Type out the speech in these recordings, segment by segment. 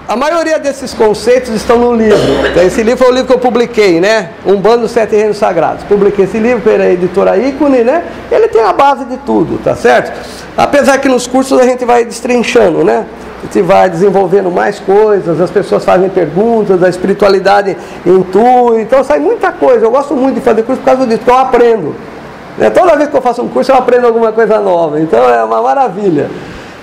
A maioria desses conceitos estão no livro. Esse livro foi o livro que eu publiquei, né? Umbanda dos Sete Reinos Sagrados. Publiquei esse livro pela editora Ícone, né? Ele tem a base de tudo, tá certo? Apesar que nos cursos a gente vai destrinchando, né? A gente vai desenvolvendo mais coisas, as pessoas fazem perguntas, a espiritualidade intui, então sai muita coisa. Eu gosto muito de fazer curso por causa disso, porque eu aprendo. Toda vez que eu faço um curso eu aprendo alguma coisa nova, então é uma maravilha.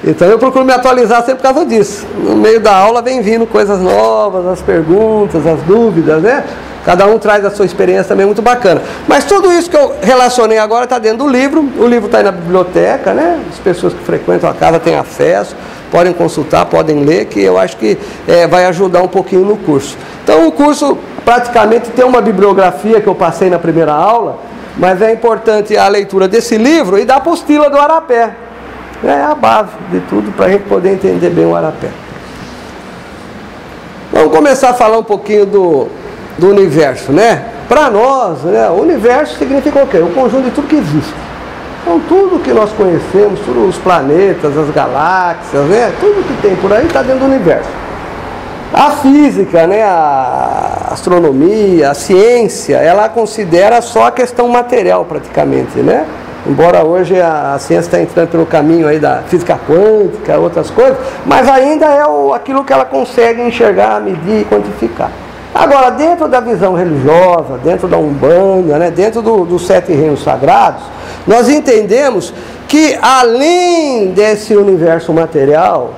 Então eu procuro me atualizar sempre por causa disso. No meio da aula vem vindo coisas novas, as perguntas, as dúvidas, né? Cada um traz a sua experiência também muito bacana. Mas tudo isso que eu relacionei agora está dentro do livro. O livro está aí na biblioteca, né? As pessoas que frequentam a casa têm acesso, podem consultar, podem ler, que eu acho que vai ajudar um pouquinho no curso. Então o curso praticamente tem uma bibliografia que eu passei na primeira aula, mas é importante a leitura desse livro e da apostila do Arapé. É a base de tudo para a gente poder entender bem o Arapé. Vamos começar a falar um pouquinho do universo, né? Para nós, né, o universo significa o quê? O conjunto de tudo que existe. Então tudo que nós conhecemos, todos os planetas, as galáxias, né, tudo que tem por aí está dentro do universo. A física, né, a astronomia, a ciência, ela considera só a questão material praticamente, né? Embora hoje a ciência está entrando pelo caminho aí da física quântica, outras coisas, mas ainda é aquilo que ela consegue enxergar, medir e quantificar. Agora, dentro da visão religiosa, dentro da Umbanda, né, dentro dos Sete Reinos Sagrados, nós entendemos que além desse universo material,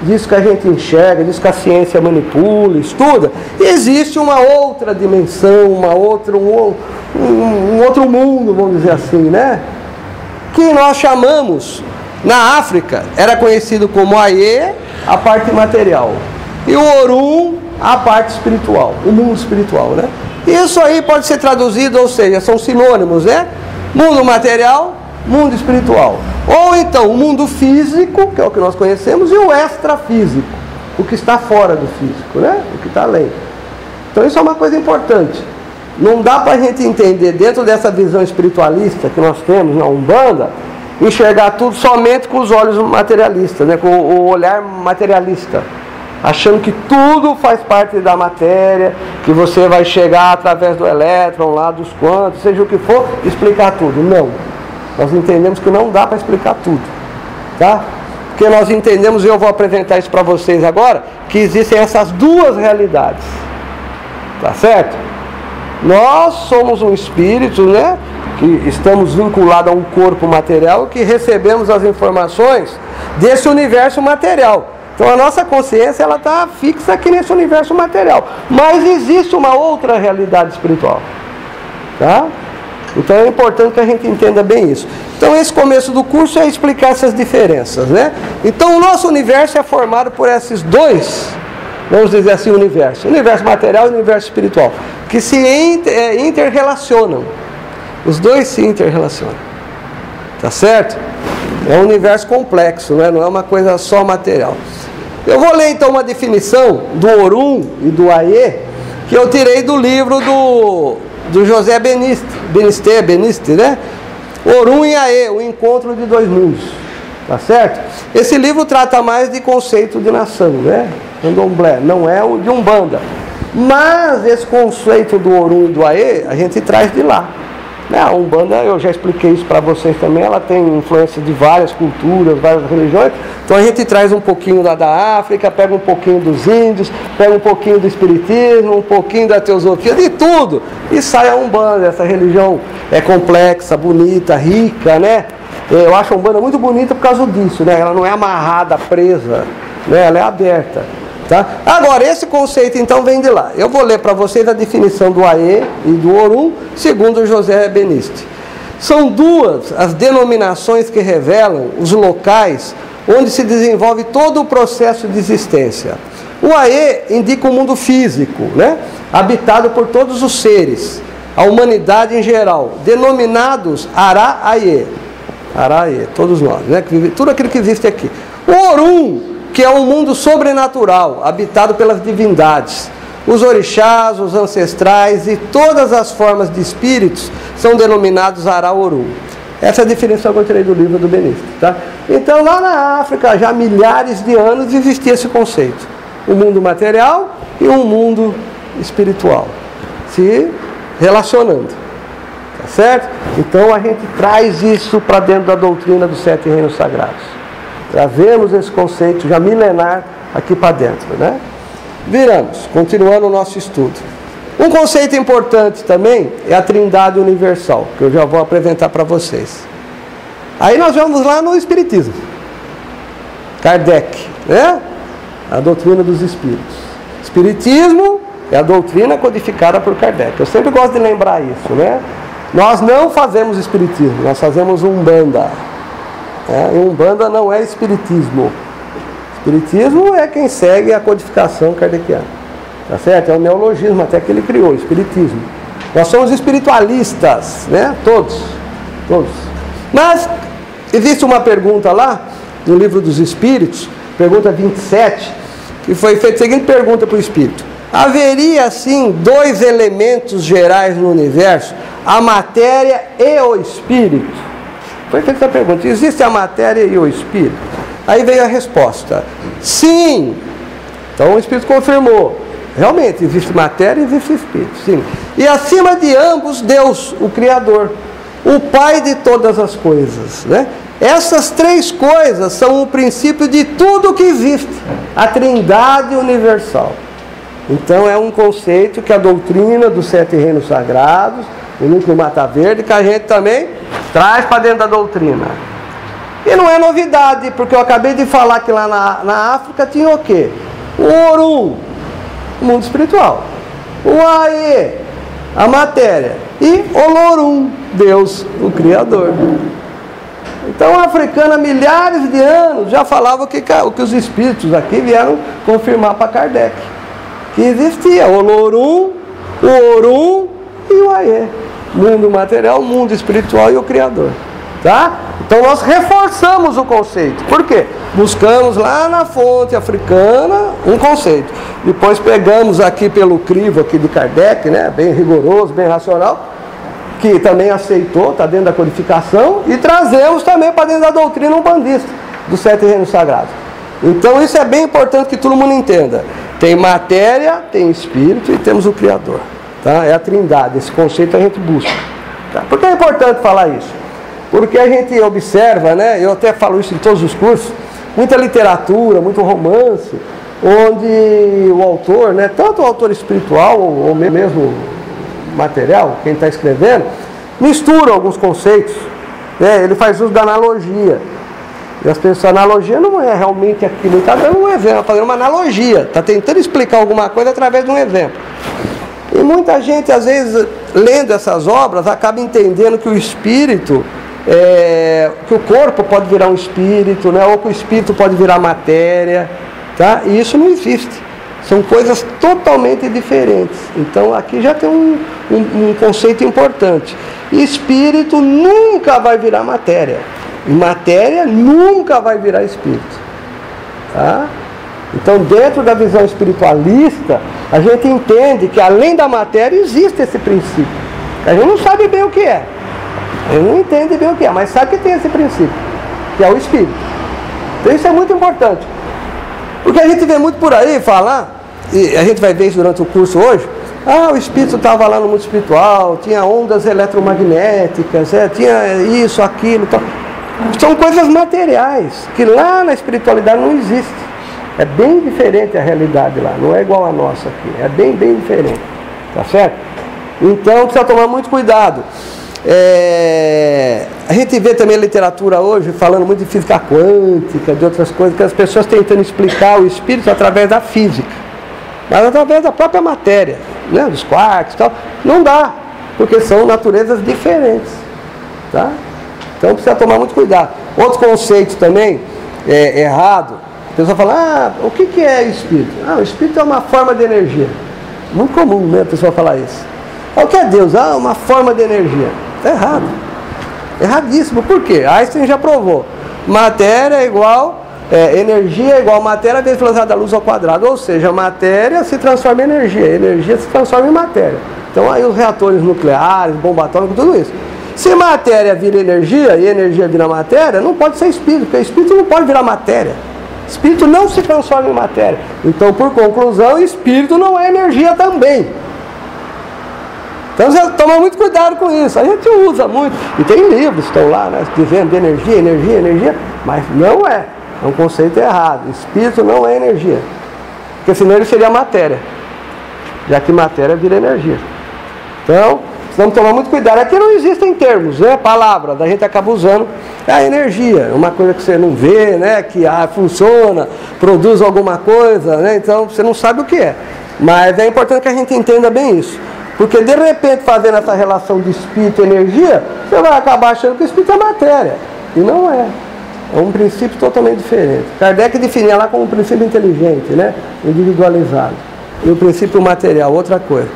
disso que a gente enxerga, disso que a ciência manipula, estuda, existe uma outra dimensão, um outro mundo, vamos dizer assim, né? Que nós chamamos, na África, era conhecido como Aie, a parte material, e o Orum, a parte espiritual, o mundo espiritual, né? Isso aí pode ser traduzido, ou seja, são sinônimos, né? Mundo material, mundo espiritual. Ou então o mundo físico, que é o que nós conhecemos, e o extrafísico, o que está fora do físico, né? O que está além. Então isso é uma coisa importante. Não dá para a gente entender, dentro dessa visão espiritualista que nós temos na Umbanda, enxergar tudo somente com os olhos materialistas, né? Com o olhar materialista, achando que tudo faz parte da matéria, que você vai chegar através do elétron, lá dos quantos, seja o que for, explicar tudo. Não. Nós entendemos que não dá para explicar tudo, tá? Porque nós entendemos, e eu vou apresentar isso para vocês agora, que existem essas duas realidades, tá certo? Nós somos um espírito, né? Que estamos vinculados a um corpo material, que recebemos as informações desse universo material. Então a nossa consciência, ela está fixa aqui nesse universo material. Mas existe uma outra realidade espiritual, tá? Então é importante que a gente entenda bem isso. Então esse começo do curso é explicar essas diferenças, né? Então o nosso universo é formado por esses dois, vamos dizer assim, universo material e universo espiritual, que se interrelacionam. Os dois se interrelacionam, tá certo? É um universo complexo, né? Não é uma coisa só material. Eu vou ler então uma definição do Orum e do Aie, que eu tirei do livro do José Beniste, né? Orum e Aie, o encontro de dois mundos, tá certo? Esse livro trata mais de conceito de nação, né? Candomblé, não é o de Umbanda. Mas esse conceito do Orum e do Aie, a gente traz de lá. A Umbanda, eu já expliquei isso para vocês também, ela tem influência de várias culturas, várias religiões. Então a gente traz um pouquinho lá da África, pega um pouquinho dos índios, pega um pouquinho do espiritismo, um pouquinho da teosofia, de tudo. E sai a Umbanda. Essa religião é complexa, bonita, rica, né? Eu acho a Umbanda muito bonita por causa disso, né? Ela não é amarrada, presa, né? Ela é aberta. Tá? Agora, esse conceito então vem de lá. Eu vou ler para vocês a definição do Aie e do Orum, segundo José Beniste. São duas as denominações que revelam os locais onde se desenvolve todo o processo de existência. O Aie indica o mundo físico, né? Habitado por todos os seres, a humanidade em geral, denominados Ara-Aie. Ara-Aie, todos nós, né? Tudo aquilo que existe aqui. O Orum, que é um mundo sobrenatural, habitado pelas divindades. Os orixás, os ancestrais e todas as formas de espíritos são denominados Ara-Orum. Essa é a definição que eu tirei do livro do Beniste, tá? Então lá na África, já há milhares de anos, existia esse conceito. um mundo material e um mundo espiritual, se relacionando, tá certo? Então a gente traz isso para dentro da doutrina dos 7 reinos sagrados. Trazemos esse conceito já milenar aqui para dentro, né? Viramos, continuando o nosso estudo. Um conceito importante também é a Trindade Universal, que eu já vou apresentar para vocês. Aí nós vamos lá no Espiritismo. Kardec, né? A doutrina dos Espíritos. Espiritismo é a doutrina codificada por Kardec. Eu sempre gosto de lembrar isso, né? Nós não fazemos Espiritismo, nós fazemos Umbanda. E Umbanda não é Espiritismo. Espiritismo é quem segue a codificação kardeciana. Tá certo? É o neologismo até que ele criou, Espiritismo. Nós somos espiritualistas, né? Todos. Mas existe uma pergunta lá, no Livro dos Espíritos, pergunta 27, que foi feita a seguinte pergunta para o Espírito: haveria assim 2 elementos gerais no universo, a matéria e o Espírito? Foi feita essa pergunta: existe a matéria e o Espírito? Aí veio a resposta: sim. Então o Espírito confirmou: realmente existe matéria e existe Espírito, sim. E acima de ambos, Deus, o Criador, o Pai de todas as coisas, né? Essas 3 coisas são o princípio de tudo que existe, a Trindade Universal. Então é um conceito que a doutrina dos 7 reinos sagrados, o núcleo Mata Verde, que a gente também traz para dentro da doutrina. E não é novidade, porque eu acabei de falar que lá na África tinha o quê? O Orum, o mundo espiritual. O Aê, a matéria. E o Lorum, Deus, o Criador. Então a africana, há milhares de anos, já falava o que os espíritos aqui vieram confirmar para Kardec. Que existia o Lorum, o Orum e o Aê. Mundo material, mundo espiritual e o Criador. Tá? Então nós reforçamos o conceito. Por quê? Buscamos lá na fonte africana um conceito. Depois pegamos aqui pelo crivo aqui de Kardec, né? Bem rigoroso, bem racional, que também aceitou, está dentro da codificação, e trazemos também para dentro da doutrina umbandista dos 7 reinos sagrados. Então isso é bem importante que todo mundo entenda. Tem matéria, tem espírito e temos o Criador. Tá? É a Trindade, esse conceito a gente busca. Tá? Por que é importante falar isso? Porque a gente observa, né? Eu até falo isso em todos os cursos, muita literatura, muito romance, onde o autor, né, tanto o autor espiritual ou mesmo material, quem está escrevendo, mistura alguns conceitos, né? Ele faz uso da analogia. E as pessoas, a analogia não é realmente aquilo, ele está dando um exemplo, fazendo uma analogia, está tentando explicar alguma coisa através de um exemplo. E muita gente, às vezes, lendo essas obras, acaba entendendo que o espírito, que o corpo pode virar um espírito, né? Ou que o espírito pode virar matéria, tá? E isso não existe. São coisas totalmente diferentes. Então aqui já tem um conceito importante. Espírito nunca vai virar matéria. E matéria nunca vai virar espírito. Tá? Então dentro da visão espiritualista, a gente entende que além da matéria existe esse princípio. A gente não sabe bem o que é. A gente não entende bem o que é, mas sabe que tem esse princípio, que é o espírito. Então isso é muito importante. Porque a gente vê muito por aí falar, e a gente vai ver isso durante o curso hoje, o espírito estava lá no mundo espiritual, tinha ondas eletromagnéticas, tinha isso, aquilo, tal. São coisas materiais, que lá na espiritualidade não existe. É bem diferente a realidade lá, não é igual a nossa aqui, é bem diferente, tá certo? Então precisa tomar muito cuidado. A gente vê também a literatura hoje falando muito de física quântica, de outras coisas, que as pessoas tentando explicar o espírito através da física, mas através da própria matéria, né, dos quarks e tal. Não dá, porque são naturezas diferentes, tá? Então precisa tomar muito cuidado. Outro conceito também errado, a pessoa fala, o que é espírito? O espírito é uma forma de energia. Muito comum, né, a pessoa falar isso. O que é Deus? Uma forma de energia. Está errado. Erradíssimo. Por quê? Einstein já provou. Matéria é igual, energia é igual matéria vezes velocidade da luz ao quadrado. Ou seja, matéria se transforma em energia, energia se transforma em matéria. Então aí os reatores nucleares, bomba atômica, tudo isso. Se matéria vira energia e energia vira matéria, não pode ser espírito, porque espírito não pode virar matéria. Espírito não se transforma em matéria. Então, por conclusão, espírito não é energia também. Então você toma muito cuidado com isso. A gente usa muito. E tem livros que estão lá, né, dizendo de energia, energia, energia. Mas não é. É um conceito errado. Espírito não é energia. Porque senão ele seria matéria. Já que matéria vira energia. Então, precisamos tomar muito cuidado. Aqui não existem termos, né? Palavras. A gente acaba usando a energia. Uma coisa que você não vê, né? Que funciona, produz alguma coisa, né? Então você não sabe o que é. Mas é importante que a gente entenda bem isso. Porque de repente, fazendo essa relação de espírito e energia, você vai acabar achando que o espírito é matéria. E não é. É um princípio totalmente diferente. Kardec definia lá como um princípio inteligente, né? Individualizado. E o princípio material, outra coisa.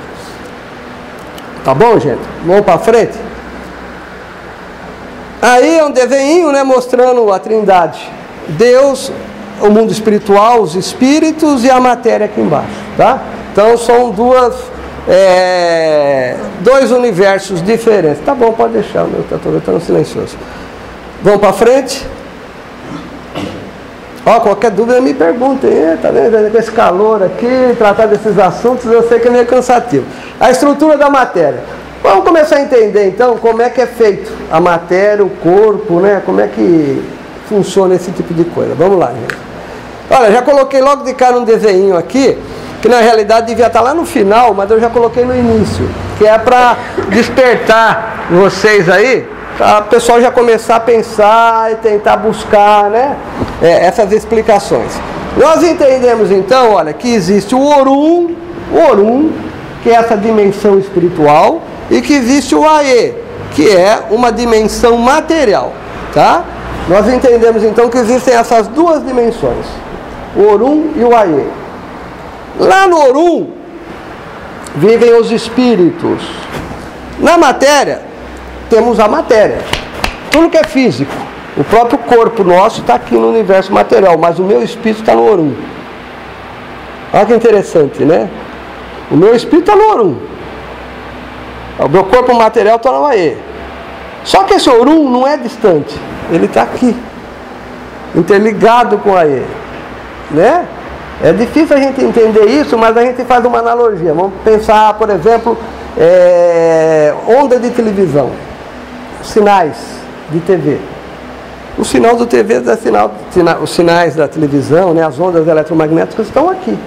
Tá bom, gente? Vamos para frente? Aí é um desenho, né, mostrando a Trindade. Deus, o mundo espiritual, os espíritos e a matéria aqui embaixo, tá? Então são dois universos diferentes. Tá bom, pode deixar, meu, tá no silencioso. Vamos para frente? Qualquer dúvida me perguntem, tá vendo? Com esse calor aqui, tratar desses assuntos, eu sei que é meio cansativo. A estrutura da matéria. Vamos começar a entender então como é que é feito a matéria, o corpo, né? Como é que funciona esse tipo de coisa. Vamos lá, gente. Olha, já coloquei logo de cara um desenho aqui, que na realidade devia estar lá no final, mas eu já coloquei no início, que é para despertar vocês aí, para o pessoal já começar a pensar e tentar buscar, né, essas explicações. Nós entendemos então, olha, que existe o Orum, que é essa dimensão espiritual, e que existe o Aê, que é uma dimensão material, tá? Nós entendemos então que existem essas duas dimensões, o Orum e o Aê. Lá no Orum vivem os espíritos. Na matéria temos a matéria, tudo que é físico. O próprio corpo nosso está aqui no universo material, mas o meu espírito está no Orum. Olha que interessante, né? O meu espírito está no Orum. O meu corpo material está no Aê. Só que esse Orum não é distante, ele está aqui, interligado com o Aê, né? É difícil a gente entender isso, mas a gente faz uma analogia. Vamos pensar, por exemplo, onda de televisão, sinais de TV. O sinal do TV é os sinais da televisão, né, as ondas eletromagnéticas estão aqui,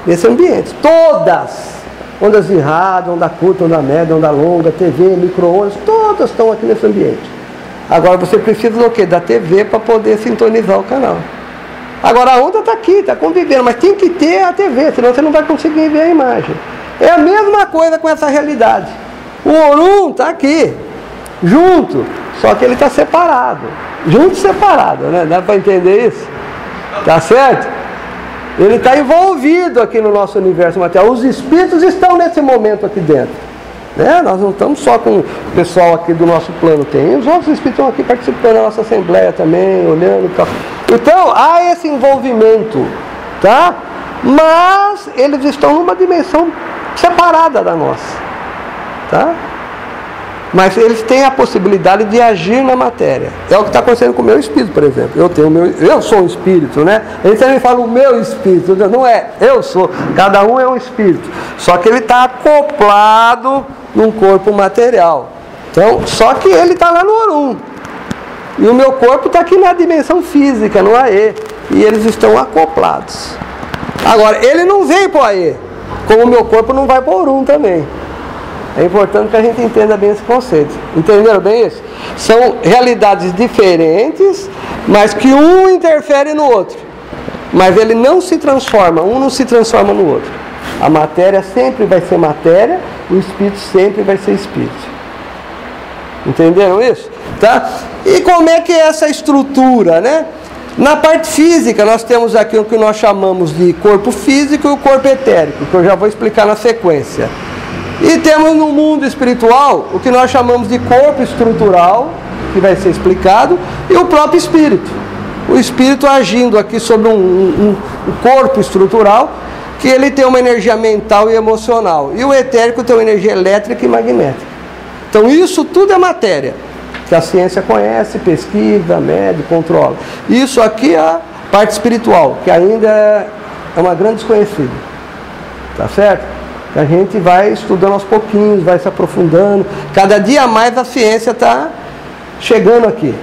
nesse ambiente. Todas, ondas de rádio, onda curta, onda média, onda longa, TV, micro-ondas, todas estão aqui nesse ambiente. Agora você precisa do quê? Da TV para poder sintonizar o canal. Agora a onda está aqui, está convivendo, mas tem que ter a TV, senão você não vai conseguir ver a imagem. É a mesma coisa com essa realidade. O Orum está aqui, junto, só que ele está separado. Junto e separado, né? Dá para entender isso? Tá certo? Ele está envolvido aqui no nosso universo material. Os espíritos estão nesse momento aqui dentro, né? Nós não estamos só com o pessoal aqui do nosso plano, tem os outros espíritos estão aqui participando da nossa assembleia também, olhando e tal. Então há esse envolvimento, tá? Mas eles estão numa dimensão separada da nossa, tá? Mas eles têm a possibilidade de agir na matéria. É o que está acontecendo com o meu espírito, por exemplo. Eu sou um espírito, né? Ele também fala o meu espírito, não é? Eu sou. Cada um é um espírito. Só que ele está acoplado num corpo material. Então, só que ele está lá no Orum. E o meu corpo está aqui na dimensão física, no Aê. E eles estão acoplados. Agora, ele não veio para o Aê, como o meu corpo não vai para o Orum também. É importante que a gente entenda bem esse conceito. Entenderam bem isso? São realidades diferentes, mas que um interfere no outro. Mas ele não se transforma, um não se transforma no outro. A matéria sempre vai ser matéria, o espírito sempre vai ser espírito. Entenderam isso? Tá? E como é que é essa estrutura, né? Na parte física, nós temos aqui o que nós chamamos de corpo físico e o corpo etérico, que eu já vou explicar na sequência. E temos no mundo espiritual o que nós chamamos de corpo estrutural, que vai ser explicado, e o próprio espírito. O espírito agindo aqui sobre um corpo estrutural, que ele tem uma energia mental e emocional. E o etérico tem uma energia elétrica e magnética. Então isso tudo é matéria, que a ciência conhece, pesquisa, mede, controla. Isso aqui é a parte espiritual, que ainda é uma grande desconhecida. Tá certo? A gente vai estudando aos pouquinhos, vai se aprofundando. Cada dia mais a ciência está chegando aqui.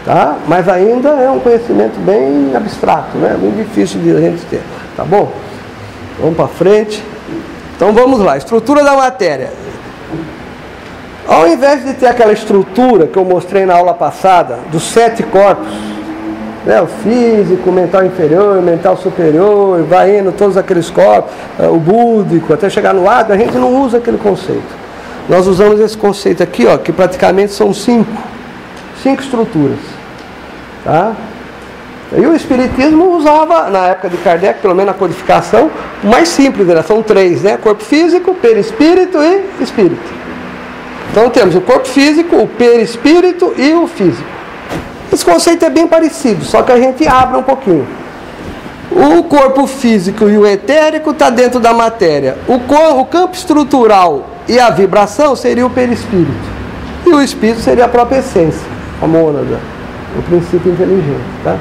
Tá? Mas ainda é um conhecimento bem abstrato, né? Muito difícil de a gente ter. Tá bom? Vamos para frente. Então vamos lá. Estrutura da matéria. Ao invés de ter aquela estrutura que eu mostrei na aula passada, dos 7 corpos, né, o físico, o mental inferior, o mental superior, vai indo todos aqueles corpos, o búdico, até chegar no átomo, a gente não usa aquele conceito. Nós usamos esse conceito aqui, ó, que praticamente são 5 estruturas. Tá? E o Espiritismo usava, na época de Kardec, pelo menos na codificação, o mais simples, né? São 3, né? Corpo físico, perispírito e espírito. Então temos o corpo físico, o perispírito e o físico. Esse conceito é bem parecido, só que a gente abre um pouquinho. O corpo físico e o etérico está dentro da matéria. O campo estrutural e a vibração seria o perispírito. E o espírito seria a própria essência, a mônada, o princípio inteligente. Tá?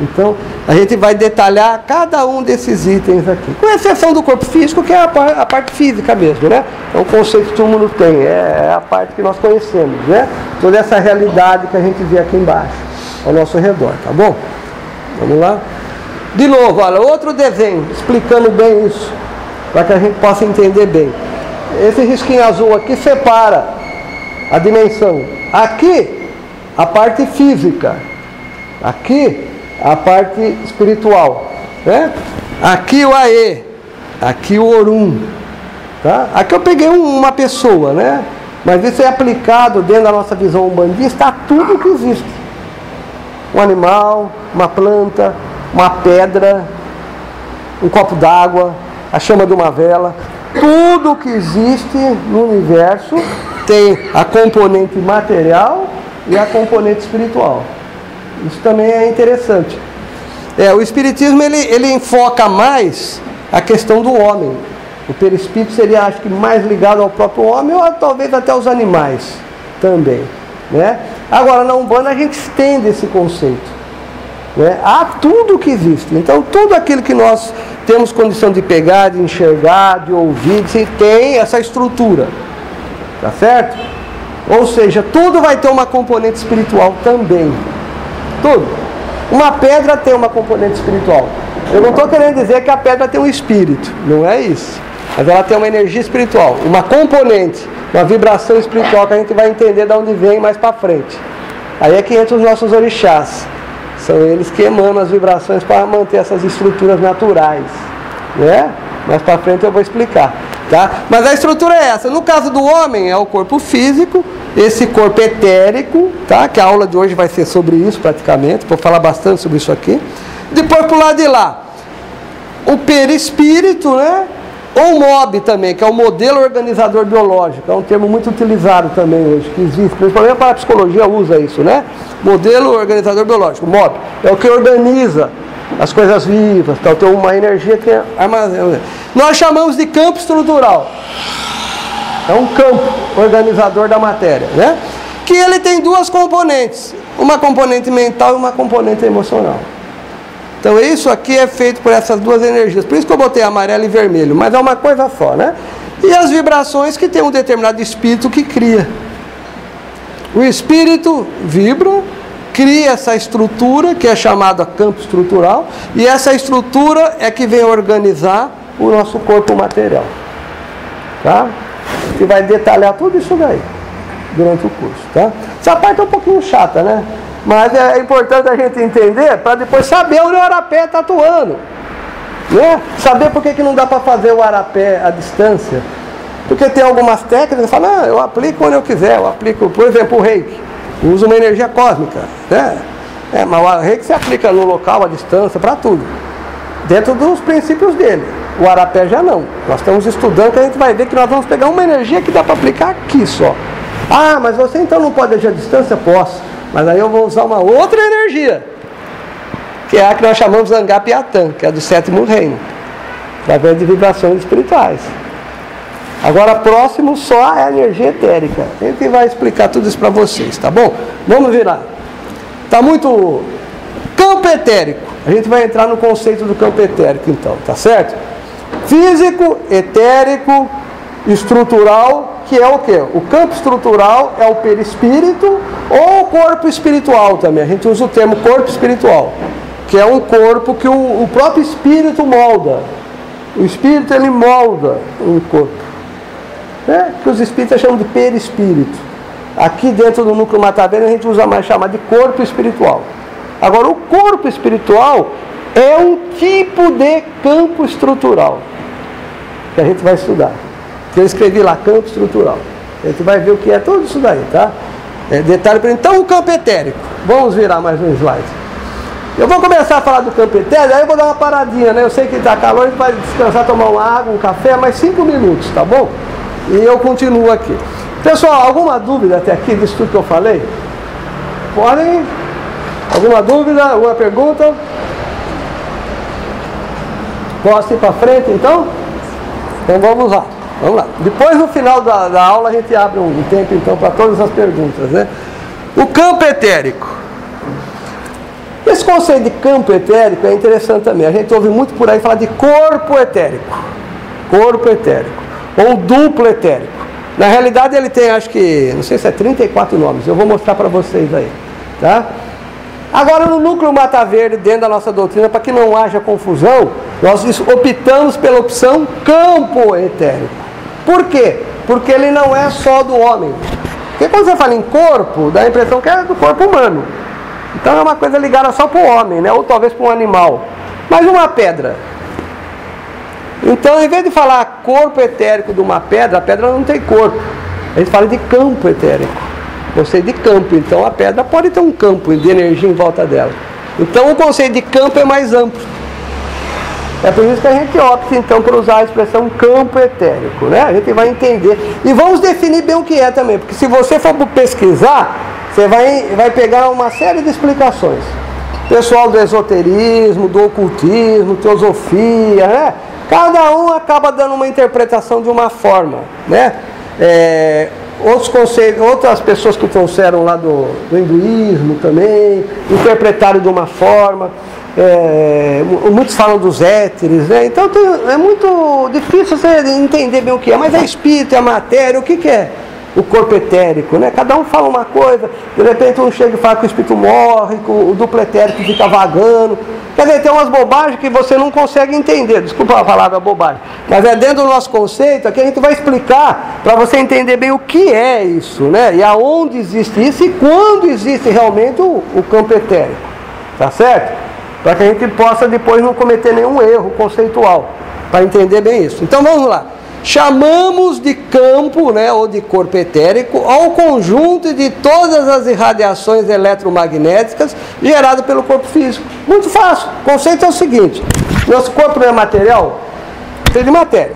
Então, a gente vai detalhar cada um desses itens aqui. Com exceção do corpo físico, que é a parte física mesmo, né? Então, o conceito que todo mundo tem, é a parte que nós conhecemos, né? Toda essa realidade que a gente vê aqui embaixo, ao nosso redor, tá bom? Vamos lá? De novo, olha, outro desenho, explicando bem isso, para que a gente possa entender bem. Esse risquinho azul aqui separa a dimensão. Aqui, a parte física. Aqui, a parte espiritual, né? Aqui o Aê, aqui o Orum, tá? Aqui eu peguei uma pessoa, né? Mas isso é aplicado dentro da nossa visão umbandista a tudo que existe. Um animal, uma planta, uma pedra, um copo d'água, a chama de uma vela. Tudo que existe no universo tem a componente material e a componente espiritual. Isso também é interessante. O Espiritismo ele enfoca mais a questão do homem. O perispírito seria, acho que, mais ligado ao próprio homem ou talvez até aos animais também, né? Agora, na Umbanda a gente estende esse conceito, né, a tudo que existe. Então, tudo aquilo que nós temos condição de pegar, de enxergar, de ouvir, tem essa estrutura. Tá certo? Ou seja, tudo vai ter uma componente espiritual também. Tudo. Uma pedra tem uma componente espiritual. Eu não estou querendo dizer que a pedra tem um espírito. Não é isso. Mas ela tem uma energia espiritual. Uma componente. Uma vibração espiritual que a gente vai entender de onde vem mais para frente. Aí é que entra os nossos orixás. São eles que emanam as vibrações para manter essas estruturas naturais. Né? Mais para frente eu vou explicar. Tá? Mas a estrutura é essa. No caso do homem, é o corpo físico, esse corpo etérico, tá? Que a aula de hoje vai ser sobre isso praticamente, vou falar bastante sobre isso aqui. Depois, pro lado de lá, o perispírito, né? Ou MOB também, que é o modelo organizador biológico, é um termo muito utilizado também hoje, que existe, principalmente para a psicologia usa isso, né? Modelo organizador biológico, MOB, é o que organiza as coisas vivas, então tem uma energia que armazena. Nós chamamos de campo estrutural. É um campo organizador da matéria, né? Que ele tem 2 componentes, uma componente mental e uma componente emocional. Então isso aqui é feito por essas 2 energias, por isso que eu botei amarelo e vermelho, mas é uma coisa só, né? E as vibrações que tem um determinado espírito que cria. O espírito vibra, cria essa estrutura que é chamada campo estrutural, e essa estrutura é que vem organizar o nosso corpo material. Tá? Que vai detalhar tudo isso daí durante o curso, tá? Essa parte é um pouquinho chata, né? Mas é importante a gente entender para depois saber onde o arapé está atuando, né? Saber por que não dá para fazer o arapé à distância. Porque tem algumas técnicas que falam, eu aplico onde eu quiser, eu aplico, por exemplo, o reiki. Usa uma energia cósmica, né? Mas o reiki se aplica no local, à distância, para tudo. Dentro dos princípios dele. O arapé já não. Nós estamos estudando que a gente vai ver que nós vamos pegar uma energia que dá para aplicar aqui só. Ah, mas você então não pode agir à distância? Posso. Mas aí eu vou usar uma outra energia. Que é a que nós chamamos de Angapiatã, que é do 7º reino. Através de vibrações espirituais. Agora, próximo só é a energia etérica. A gente vai explicar tudo isso para vocês, tá bom? Vamos virar. Está muito Campo etérico. A gente vai entrar no conceito do campo etérico então, tá certo? Físico, etérico, estrutural, que é o quê? O campo estrutural é o perispírito ou o corpo espiritual também. A gente usa o termo corpo espiritual, que é um corpo que o próprio espírito molda. O espírito, ele molda um corpo, né? Que os espíritas chamam de perispírito. Aqui dentro do núcleo Mata-Verde a gente usa mais chamar de corpo espiritual. Agora, o corpo espiritual é um tipo de campo estrutural que a gente vai estudar. Eu escrevi lá, campo estrutural. A gente vai ver o que é tudo isso daí, tá? Detalhe para então, o campo etérico. Vamos virar mais um slide. Eu vou começar a falar do campo etérico, aí eu vou dar uma paradinha, né? Eu sei que está calor, a gente vai descansar, tomar uma água, um café, mais 5 minutos, tá bom? E eu continuo aqui. Pessoal, alguma dúvida até aqui disso tudo que eu falei? Podem? Alguma dúvida? Alguma pergunta? Posso ir para frente então? Então vamos lá. Vamos lá. Depois no final da aula a gente abre um tempo então para todas as perguntas, né? O campo etérico. Esse conceito de campo etérico é interessante também. A gente ouve muito por aí falar de corpo etérico. Corpo etérico. Ou duplo etérico. Na realidade ele tem, acho que, não sei se é 34 nomes. Eu vou mostrar para vocês aí. Tá? Agora no núcleo Mata-Verde, dentro da nossa doutrina, para que não haja confusão, nós optamos pela opção campo etérico. Por quê? Porque ele não é só do homem. Porque quando você fala em corpo, dá a impressão que é do corpo humano. Então é uma coisa ligada só para o homem, né? Ou talvez para um animal. Mas uma pedra. Então, em vez de falar corpo etérico de uma pedra, a pedra não tem corpo. A gente fala de campo etérico. Conceito de campo. Então a pedra pode ter um campo de energia em volta dela. Então o conceito de campo é mais amplo. É por isso que a gente opta então por usar a expressão campo etérico, né? A gente vai entender. E vamos definir bem o que é também. Porque se você for pesquisar, você vai pegar uma série de explicações. Pessoal do esoterismo, do ocultismo, teosofia, né? Cada um acaba dando uma interpretação de uma forma, né? Outros conceitos, outras pessoas que trouxeram lá do hinduísmo também, interpretaram de uma forma. Muitos falam dos éteres, né? Então é muito difícil você entender bem o que é, mas é espírito, é matéria, o que é o corpo etérico, né? Cada um fala uma coisa, de repente um chega e fala que o espírito morre, que o duplo etérico fica vagando. Quer dizer, tem umas bobagens que você não consegue entender, desculpa a palavra bobagem, mas é dentro do nosso conceito, aqui a gente vai explicar para você entender bem o que é isso, né? E aonde existe isso e quando existe realmente o campo etérico, tá certo? Para que a gente possa depois não cometer nenhum erro conceitual, para entender bem isso. Então vamos lá. Chamamos de campo, né, ou de corpo etérico ao conjunto de todas as irradiações eletromagnéticas geradas pelo corpo físico. Muito fácil. O conceito é o seguinte: nosso corpo não é material? É feito de matéria.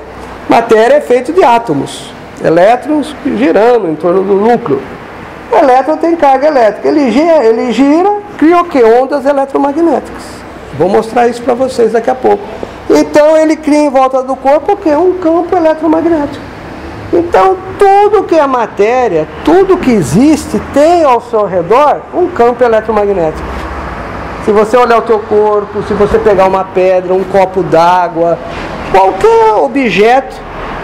Matéria é feito de átomos, elétrons girando em torno do núcleo. O elétron tem carga elétrica. Ele gira, cria o quê? Ondas eletromagnéticas. Vou mostrar isso para vocês daqui a pouco. Então ele cria em volta do corpo o quê? Um campo eletromagnético. Então tudo que é matéria, tudo que existe, tem ao seu redor um campo eletromagnético. Se você olhar o teu corpo, se você pegar uma pedra, um copo d'água, qualquer objeto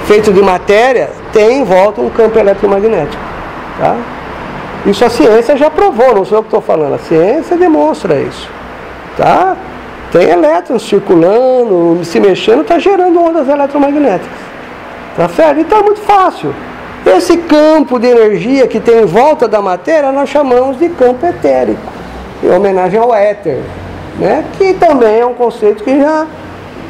feito de matéria, tem em volta um campo eletromagnético. Tá? Isso a ciência já provou, não sou eu que estou falando, a ciência demonstra isso. Tá? Tem elétrons circulando, se mexendo, está gerando ondas eletromagnéticas. Tá certo? Então é muito fácil. Esse campo de energia que tem em volta da matéria, nós chamamos de campo etérico, em homenagem ao éter, né? Que também é um conceito que já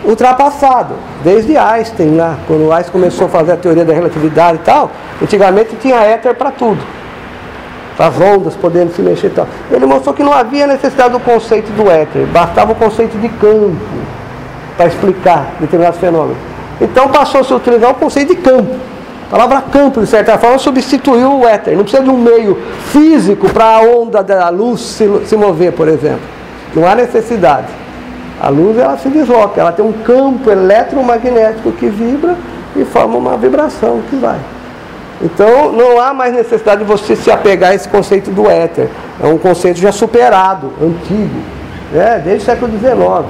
ultrapassado, desde Einstein, lá, quando Einstein começou a fazer a teoria da relatividade e tal, antigamente tinha éter para tudo. As ondas podendo se mexer e tal. Ele mostrou que não havia necessidade do conceito do éter, bastava o conceito de campo para explicar determinados fenômenos. Então passou-se a utilizar o conceito de campo. A palavra campo, de certa forma, substituiu o éter. Não precisa de um meio físico para a onda da luz se mover, por exemplo. Não há necessidade. A luz, ela se desloca, ela tem um campo eletromagnético que vibra e forma uma vibração que vai. Então não há mais necessidade de você se apegar a esse conceito do éter. É um conceito já superado, antigo. desde o século XIX.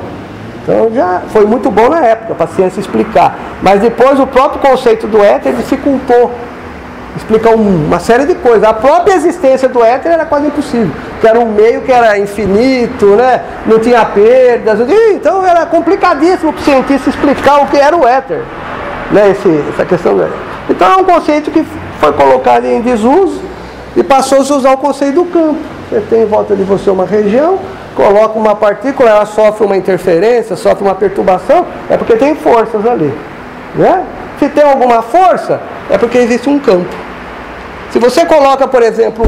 Então já foi muito bom na época para a ciência explicar. Mas depois o próprio conceito do éter dificultou explicar uma série de coisas. A própria existência do éter era quase impossível, que era um meio que era infinito, né? Não tinha perdas. Então era complicadíssimo para o cientista explicar o que era o éter, né? Essa questão do éter. Então é um conceito que foi colocado em desuso e passou-se a usar o conceito do campo. Você tem em volta de você uma região, coloca uma partícula, ela sofre uma interferência, sofre uma perturbação, é porque tem forças ali, né? Se tem alguma força, é porque existe um campo. Se você coloca, por exemplo,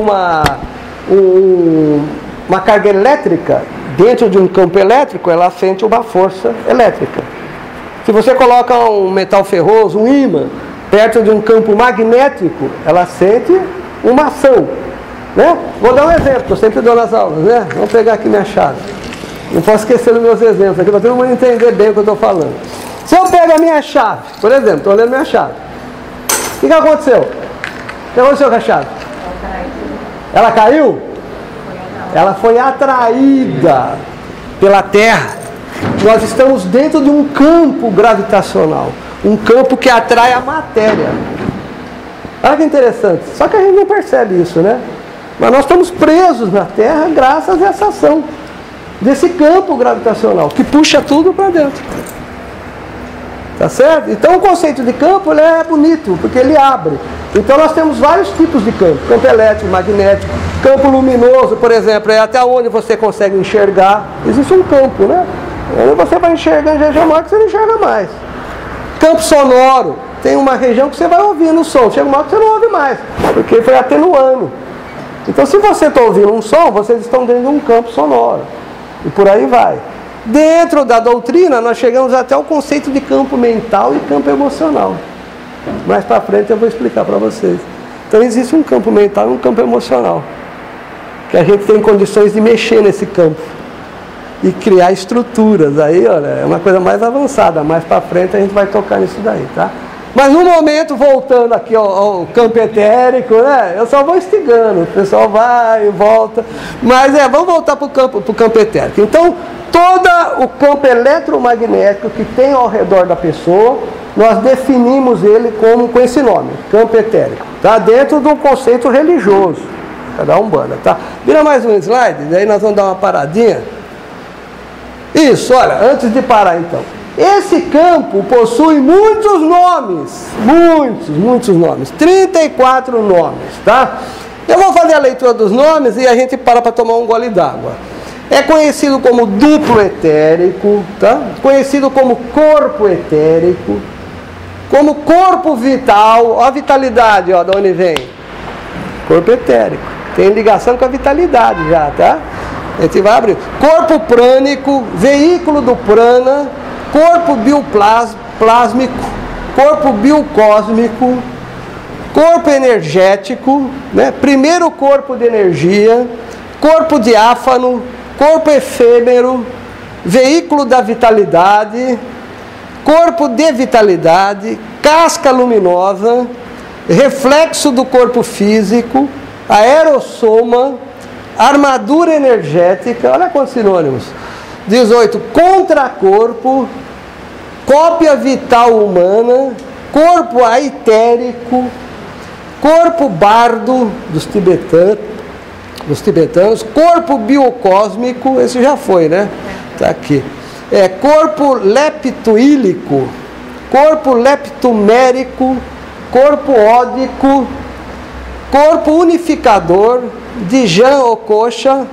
uma carga elétrica dentro de um campo elétrico, ela sente uma força elétrica. Se você coloca um metal ferroso, um ímã, perto de um campo magnético, ela sente uma ação, né? Vou dar um exemplo, eu sempre dou nas aulas, né? Vamos pegar aqui minha chave. Não posso esquecer dos meus exemplos aqui, para todo mundo entender bem o que eu estou falando. Se eu pego a minha chave, por exemplo, estou olhando minha chave. O que aconteceu? O que aconteceu com a chave? Ela caiu? Ela foi atraída pela Terra. Nós estamos dentro de um campo gravitacional. Um campo que atrai a matéria. Olha que interessante. Só que a gente não percebe isso, né? Mas nós estamos presos na Terra graças a essa ação desse campo gravitacional que puxa tudo para dentro. Tá certo? Então o conceito de campo ele é bonito, porque ele abre. Então nós temos vários tipos de campo. Campo elétrico, magnético, campo luminoso, por exemplo, é até onde você consegue enxergar. Existe um campo, né? Onde você vai enxergar em região maior que você não enxerga mais. Campo sonoro, tem uma região que você vai ouvindo o som. Chega uma hora que você não ouve mais, porque foi atenuando. Então se você está ouvindo um som, vocês estão dentro de um campo sonoro. E por aí vai. Dentro da doutrina, nós chegamos até o conceito de campo mental e campo emocional. Mais para frente eu vou explicar para vocês. Então existe um campo mental e um campo emocional. Que a gente tem condições de mexer nesse campo. E criar estruturas. Aí, olha, é uma coisa mais avançada. Mais para frente a gente vai tocar nisso daí, tá? Mas no momento, voltando aqui ao campo etérico, né? Eu só vou instigando. O pessoal vai e volta. Mas vamos voltar para o campo etérico. Então, todo o campo eletromagnético que tem ao redor da pessoa, nós definimos ele com esse nome, campo etérico, tá? Dentro do conceito religioso da Umbanda, tá? Vira mais um slide, daí nós vamos dar uma paradinha. Isso, olha, antes de parar então. Esse campo possui muitos nomes, muitos nomes, 34 nomes, tá? Eu vou fazer a leitura dos nomes e a gente para tomar um gole d'água. É conhecido como duplo etérico, tá? Conhecido como corpo etérico, como corpo vital. Olha a vitalidade, ó, de onde vem? Corpo etérico. Tem ligação com a vitalidade já, tá? A gente vai abrir. Corpo prânico, veículo do prana, corpo bioplásmico, corpo biocósmico, corpo energético, né? Primeiro corpo de energia, corpo diáfano, corpo efêmero, veículo da vitalidade, corpo de vitalidade, casca luminosa, reflexo do corpo físico, aerossoma, armadura energética, olha quantos sinônimos, 18, contracorpo, cópia vital humana, corpo aetérico, corpo bardo dos tibetanos, corpo biocósmico, esse já foi, né? Tá aqui. Corpo leptoílico, corpo leptomérico, corpo ódico, corpo unificador, Dijan Ococha,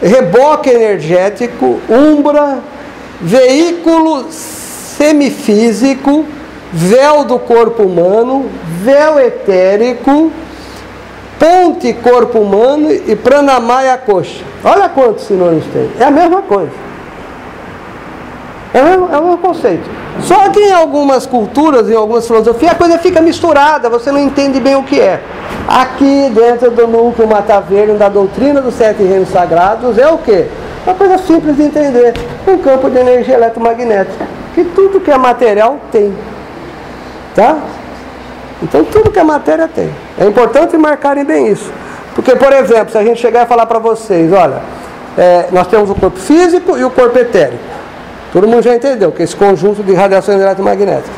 reboque energético, umbra, veículo semifísico, véu do corpo humano, véu etérico, ponte corpo humano e pranamaya coxa. Olha quantos sinônimos tem. É a mesma coisa. É o mesmo conceito. Só que em algumas culturas, em algumas filosofias, a coisa fica misturada, você não entende bem o que é. Aqui dentro do núcleo Mata Verde, da doutrina dos 7 reinos sagrados, é o quê? Uma coisa simples de entender. Um campo de energia eletromagnética. Que tudo que é material tem. Tá? Então tudo que é matéria tem. É importante marcarem bem isso. Porque, por exemplo, se a gente chegar e falar para vocês, olha, nós temos o corpo físico e o corpo etérico. Todo mundo já entendeu que é esse conjunto de radiações eletromagnéticas.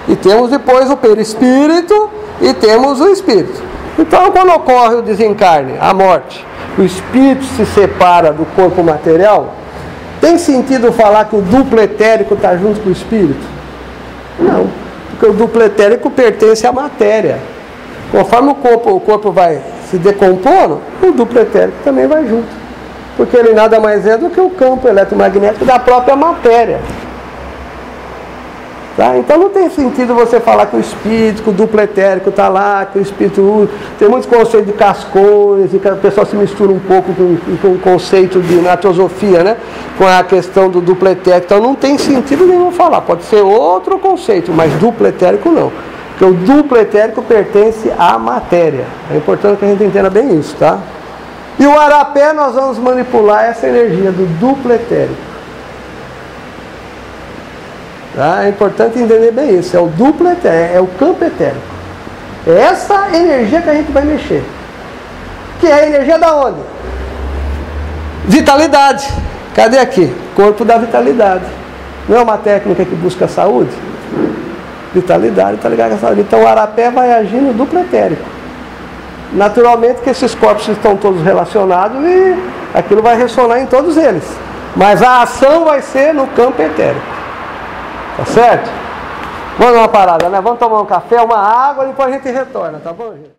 E temos depois o perispírito e temos o espírito. Então, quando ocorre o desencarne, a morte, o espírito se separa do corpo material, tem sentido falar que o duplo etérico está junto com o espírito? Não, porque o duplo etérico pertence à matéria. Conforme o corpo vai se decompondo, o duplo etérico também vai junto. Porque ele nada mais é do que o campo eletromagnético da própria matéria. Tá? Então não tem sentido você falar que o espírito, que o duplo etérico está lá, que o espírito... Tem muitos conceitos de cascões, e que o pessoal se mistura um pouco com o conceito na teosofia, né? Com a questão do duplo etérico. Então não tem sentido nenhum falar. Pode ser outro conceito, mas duplo etérico não. Porque o duplo etérico pertence à matéria. É importante que a gente entenda bem isso, tá? E o arapé nós vamos manipular essa energia do duplo etérico. Tá? É importante entender bem isso. É o duplo etérico, é o campo etérico. É essa energia que a gente vai mexer. Que é a energia da onde? Vitalidade. Cadê aqui? Corpo da vitalidade. Não é uma técnica que busca a saúde? Vitalidade está ligada com a saúde. Então o arapé vai agir no duplo etérico. Naturalmente que esses corpos estão todos relacionados e aquilo vai ressonar em todos eles. Mas a ação vai ser no campo etérico. Tá certo? Vamos dar uma parada, né? Vamos tomar um café, uma água e depois a gente retorna, tá bom, gente?